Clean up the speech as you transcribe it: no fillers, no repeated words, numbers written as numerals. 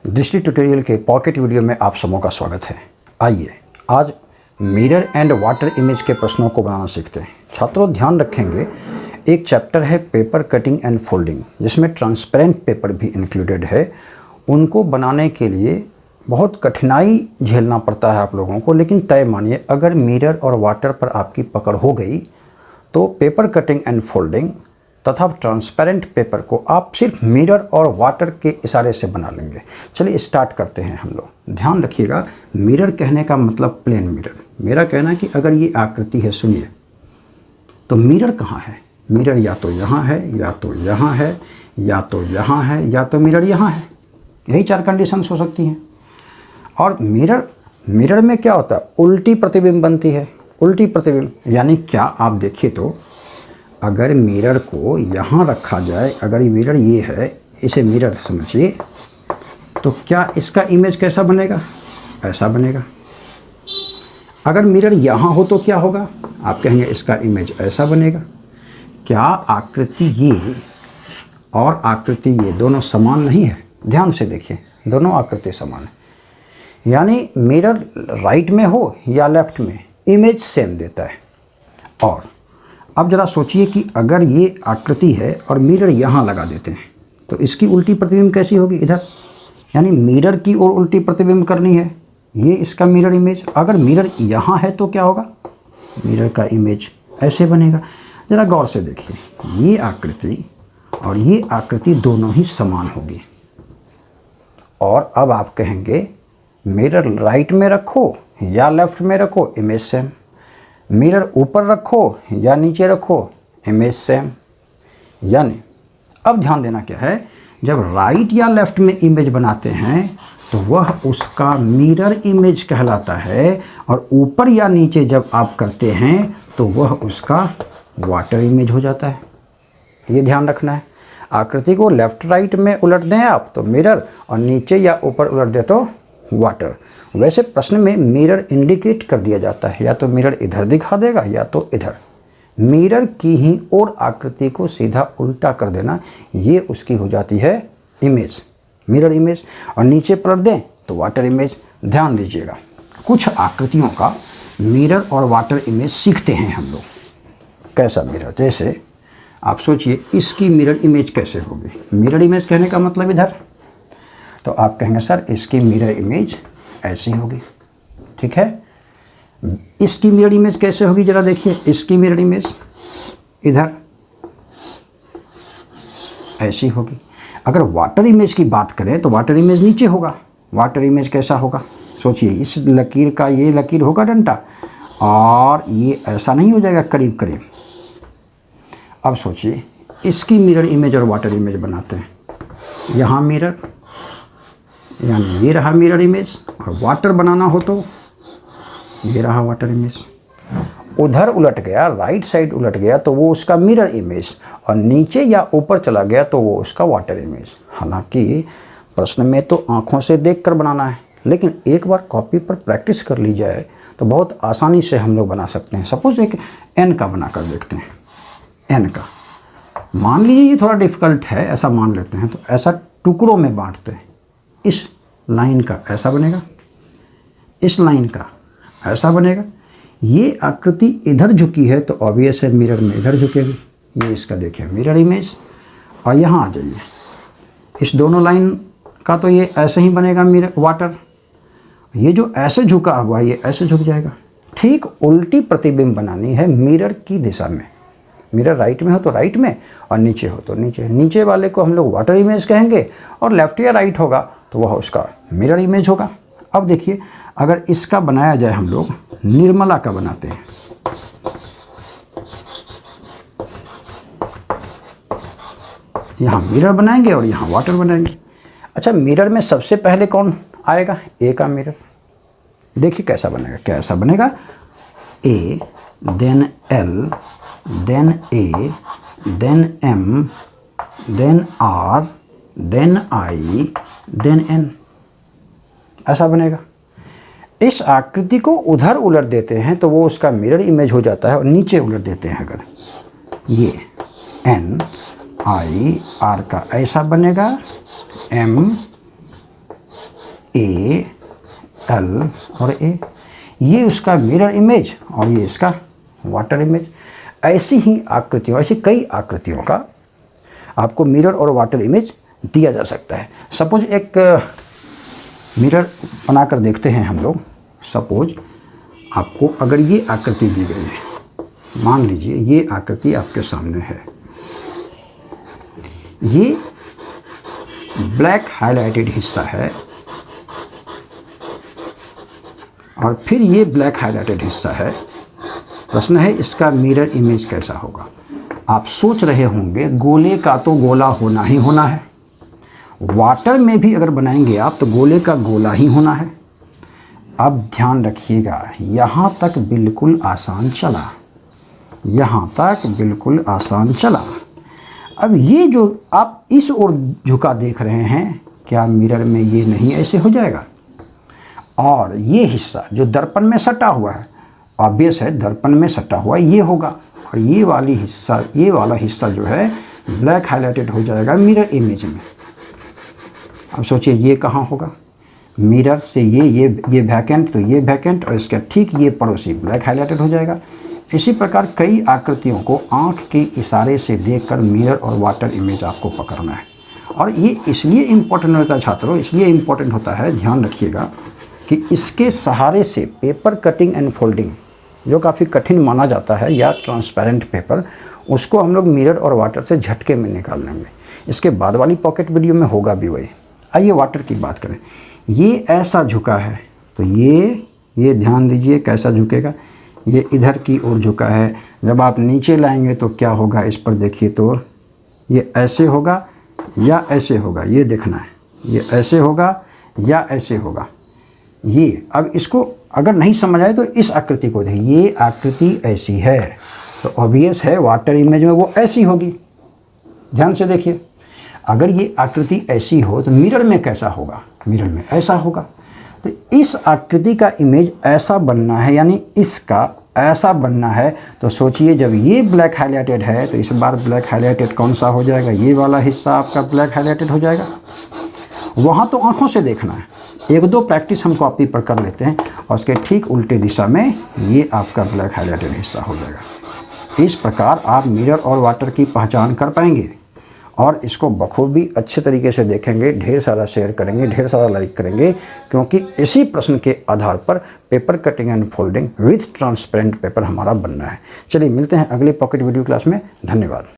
दृष्टि ट्यूटोरियल के pocket video में आप सबों का स्वागत है। आइए आज मिरर एंड वाटर इमेज के प्रश्नों को बनाना सीखते हैं। छात्रों ध्यान रखेंगे, एक चैप्टर है पेपर कटिंग एंड फोल्डिंग, जिसमें ट्रांसपेरेंट पेपर भी इंक्लूडेड है। उनको बनाने के लिए बहुत कठिनाई झेलना पड़ता है आप लोगों को, लेकिन तय मानिए अगर मिरर और वाटर पर आपकी पकड़ हो गई तो पेपर कटिंग एंड फोल्डिंग तथा ट्रांसपेरेंट पेपर को आप सिर्फ मिरर और वाटर के इशारे से बना लेंगे। चलिए स्टार्ट करते हैं हम लोग। ध्यान रखिएगा, मिरर कहने का मतलब प्लेन मिरर। मेरा कहना है कि अगर ये आकृति है, सुनिए, तो मिरर कहाँ है? मिरर या तो यहाँ है, या तो यहाँ है, या तो यहाँ है, या तो मिरर यहाँ है। यही चार कंडीशंस हो सकती हैं। और मिरर में क्या होता है? उल्टी प्रतिबिंब बनती है। उल्टी प्रतिबिंब यानी क्या? आप देखिए तो अगर मिरर को यहाँ रखा जाए, अगर ये मिरर ये है, इसे मिरर समझिए, तो क्या इसका इमेज कैसा बनेगा? ऐसा बनेगा। अगर मिरर यहाँ हो तो क्या होगा? आप कहेंगे इसका इमेज ऐसा बनेगा। क्या आकृति ये और आकृति ये दोनों समान नहीं है? ध्यान से देखिए, दोनों आकृति समान है। यानी मिरर राइट में हो या लेफ्ट में, इमेज सेम देता है। और अब ज़रा सोचिए कि अगर ये आकृति है और मिरर यहाँ लगा देते हैं तो इसकी उल्टी प्रतिबिंब कैसी होगी? इधर। यानी मिरर की ओर उल्टी प्रतिबिंब करनी है, ये इसका मिरर इमेज। अगर मिरर यहाँ है तो क्या होगा? मिरर का इमेज ऐसे बनेगा। ज़रा गौर से देखिए, ये आकृति और ये आकृति दोनों ही समान होगी। और अब आप कहेंगे मिरर राइट में रखो या लेफ्ट में रखो, इमेज सेम। मिरर ऊपर रखो या नीचे रखो, इमेज सेम। यानी अब ध्यान देना क्या है, जब राइट या लेफ्ट में इमेज बनाते हैं तो वह उसका मिरर इमेज कहलाता है, और ऊपर या नीचे जब आप करते हैं तो वह उसका वाटर इमेज हो जाता है। ये ध्यान रखना है। आकृति को लेफ्ट राइट में उलट दें आप तो मिरर, और नीचे या ऊपर उलट दें तो वाटर। वैसे प्रश्न में मिरर इंडिकेट कर दिया जाता है, या तो मिरर इधर दिखा देगा या तो इधर। मिरर की ही और आकृति को सीधा उल्टा कर देना, ये उसकी हो जाती है इमेज, मिरर इमेज। और नीचे पलट दें तो वाटर इमेज। ध्यान दीजिएगा, कुछ आकृतियों का मिरर और वाटर इमेज सीखते हैं हम लोग। कैसा मिरर? जैसे आप सोचिए इसकी मिरर इमेज कैसे होगी? मिरर इमेज कहने का मतलब इधर, तो आप कहेंगे सर इसकी मिरर इमेज ऐसी होगी। ठीक है। इसकी मिरर इमेज कैसे होगी? जरा देखिए, इसकी मिरर इमेज इधर ऐसी होगी। अगर वाटर इमेज की बात करें तो वाटर इमेज नीचे होगा। वाटर इमेज कैसा होगा? सोचिए, इस लकीर का ये लकीर होगा डंडा, और ये ऐसा नहीं हो जाएगा करीब करीब। अब सोचिए इसकी मिरर इमेज और वाटर इमेज बनाते हैं। यहाँ मिरर, यानी ये रहा मिरर इमेज, और वाटर बनाना हो तो ये रहा वाटर इमेज। उधर उलट गया, राइट साइड उलट गया तो वो उसका मिरर इमेज, और नीचे या ऊपर चला गया तो वो उसका वाटर इमेज। हालांकि प्रश्न में तो आँखों से देखकर बनाना है, लेकिन एक बार कॉपी पर प्रैक्टिस कर ली जाए तो बहुत आसानी से हम लोग बना सकते हैं। सपोज एक एन का बना कर देखते हैं। एन का मान लीजिए ये थोड़ा डिफ़िकल्ट है, ऐसा मान लेते हैं, तो ऐसा टुकड़ों में बांटते हैं। इस लाइन का ऐसा बनेगा, इस लाइन का ऐसा बनेगा। ये आकृति इधर झुकी है तो ऑब्वियस है मिरर में इधर झुकेगी। ये इसका देखिए मिरर इमेज। और यहाँ आ जाइए, इस दोनों लाइन का तो ये ऐसे ही बनेगा मिरर वाटर। ये जो ऐसे झुका हुआ ये ऐसे झुक जाएगा। ठीक उल्टी प्रतिबिंब बनानी है मिरर की दिशा में। मिरर राइट में हो तो राइट में, और नीचे हो तो नीचे। नीचे वाले को हम लोग वाटर इमेज कहेंगे, और लेफ्ट या राइट होगा तो वह उसका मिरर इमेज होगा। अब देखिए, अगर इसका बनाया जाए, हम लोग निर्मला का बनाते हैं। यहाँ मिरर बनाएंगे और यहाँ वाटर बनाएंगे। अच्छा, मिरर में सबसे पहले कौन आएगा? ए का मिरर। देखिए कैसा बनेगा। कैसा बनेगा? A, then L, then A, then M, then R, then I, then N. ऐसा बनेगा। इस आकृति को उधर उलट देते हैं तो वो उसका मिरर इमेज हो जाता है, और नीचे उलट देते हैं अगर, ये एन आई आर का ऐसा बनेगा, एम ए, एल और ए, ये उसका मिरर इमेज और ये इसका वाटर इमेज। ऐसी ही आकृतियों, ऐसी कई आकृतियों का आपको मिरर और वाटर इमेज दिया जा सकता है। सपोज एक मिरर बनाकर देखते हैं हम लोग। सपोज आपको अगर ये आकृति दी गई है, मान लीजिए ये आकृति आपके सामने है, ये ब्लैक हाइलाइटेड हिस्सा है और फिर ये ब्लैक हाइलाइटेड हिस्सा है। प्रश्न है इसका मिरर इमेज कैसा होगा। आप सोच रहे होंगे गोले का तो गोला होना ही होना है, वाटर में भी अगर बनाएंगे आप तो गोले का गोला ही होना है। अब ध्यान रखिएगा, यहाँ तक बिल्कुल आसान चला, यहाँ तक बिल्कुल आसान चला। अब ये जो आप इस ओर झुका देख रहे हैं, क्या मिरर में ये नहीं ऐसे हो जाएगा? और ये हिस्सा जो दर्पण में सटा हुआ है, ऑब्वियस है दर्पण में सटा हुआ ये होगा, और ये वाला हिस्सा जो है ब्लैक हाइलाइटेड हो जाएगा मिरर इमेज में। अब सोचिए ये कहाँ होगा? मिरर से ये वैकेंट, तो ये वैकेंट और इसका ठीक ये पड़ोसी ब्लैक हाइलाइटेड हो जाएगा। इसी प्रकार कई आकृतियों को आँख के इशारे से देखकर मिरर और वाटर इमेज आपको पकड़ना है। और ये इसलिए इम्पोर्टेंट होता है छात्रों, इसलिए इम्पोर्टेंट होता है, ध्यान रखिएगा कि इसके सहारे से पेपर कटिंग एंड फोल्डिंग जो काफ़ी कठिन माना जाता है, या ट्रांसपेरेंट पेपर, उसको हम लोग मिरर और वाटर से झटके में निकाल लेंगे। इसके बाद वाली पॉकेट वीडियो में होगा भी वही। आइए वाटर की बात करें। ये ऐसा झुका है तो ये ध्यान दीजिए कैसा झुकेगा, ये इधर की ओर झुका है। जब आप नीचे लाएंगे तो क्या होगा, इस पर देखिए तो ये ऐसे होगा या ऐसे होगा, ये देखना है, ये ऐसे होगा या ऐसे होगा। ये अब इसको अगर नहीं समझ आए तो इस आकृति को देखिए, ये आकृति ऐसी है तो ऑब्वियस है वाटर इमेज में वो ऐसी होगी। ध्यान से देखिए, अगर ये आकृति ऐसी हो तो मिरर में कैसा होगा? मिरर में ऐसा होगा। तो इस आकृति का इमेज ऐसा बनना है, यानी इसका ऐसा बनना है। तो सोचिए जब ये ब्लैक हाइलाइटेड है तो इस बार ब्लैक हाइलाइटेड कौन सा हो जाएगा? ये वाला हिस्सा आपका ब्लैक हाइलाइटेड हो जाएगा। वहाँ तो आँखों से देखना है, एक दो प्रैक्टिस हम कॉपी पर कर लेते हैं और उसके ठीक उल्टे दिशा में ये आपका ब्लैक हाइलाइटेड हिस्सा हो जाएगा। इस प्रकार आप मिरर और वाटर की पहचान कर पाएंगे और इसको बखूबी अच्छे तरीके से देखेंगे। ढेर सारा शेयर करेंगे, ढेर सारा लाइक करेंगे, क्योंकि इसी प्रश्न के आधार पर paper cutting and folding with transparent paper हमारा बनना है। चलिए मिलते हैं अगले पॉकेट वीडियो क्लास में। धन्यवाद।